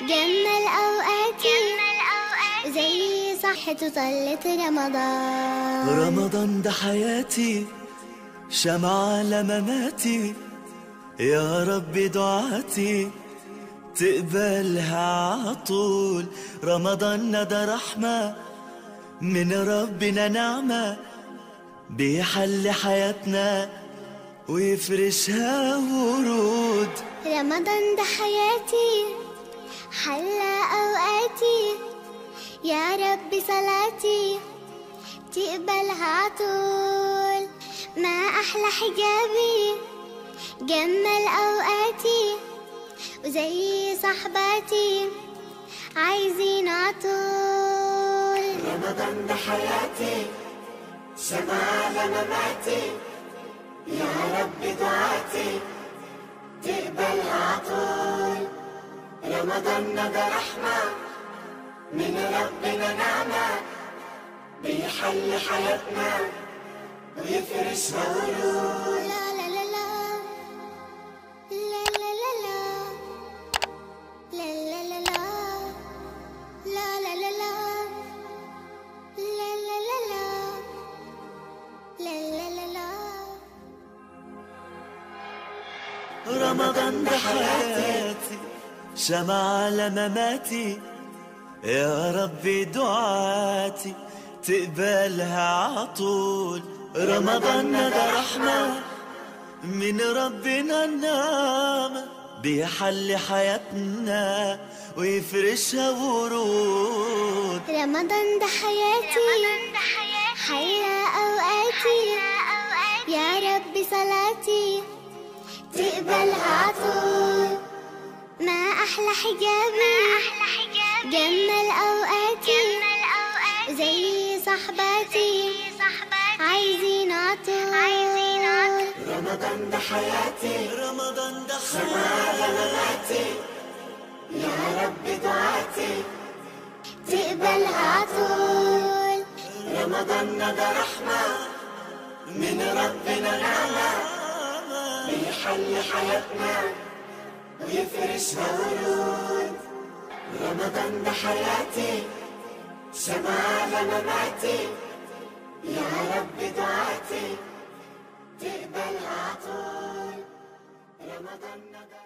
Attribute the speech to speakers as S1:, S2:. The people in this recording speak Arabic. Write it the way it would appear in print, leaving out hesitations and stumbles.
S1: جمل أوقاتي زي صحت وطلت رمضان.
S2: رمضان ده حياتي، شمعة على مماتي، يا رب دعاتي تقبلها عطول. رمضان ده رحمة من ربنا، نعمة بيحل حياتنا ويفرشها ورود.
S1: رمضان ده حياتي، حلى أوقاتي، يا رب صلاتي تقبلها عطول. ما أحلى حجابي جمل أوقاتي، وزي صحباتي عايزين عطول.
S3: رمضان ده حياتي، شمعة على مماتي، يا رب دعاتي تقبلها عطول. رمضان ده رحمة من ربنا، نعمة بيحل حياتنا ويفرشها ورود.
S1: لا لا لا لا لا لا لا لا لا لا لا لا لا لا لا لا لا لا لا.
S2: رمضان ده حياتي، شمعة على مماتي، يا ربي دعاتي تقبلها عطول. رمضان ده رحمة من ربنا، النعمة بيحل حياتنا ويفرشها ورود.
S1: رمضان ده حياتي، حيا أوقاتي، يا رب صلاتي تقبلها عطول. ما أحلى حجابي جمل أوقاتي، زي صحباتي عايزين عطول.
S3: رمضان ده حياتي،
S2: رمضان ده
S3: شمعة على مماتي، يا رب دعاتي
S1: تقبلها عطول.
S3: رمضان ده رحمة من ربنا، نعمة بيحل حياتنا ويفرشها ورود. رمضان ده حياتي، شمعة على مماتي، يا رب دعاتي تقبلها عطول. رمضان ده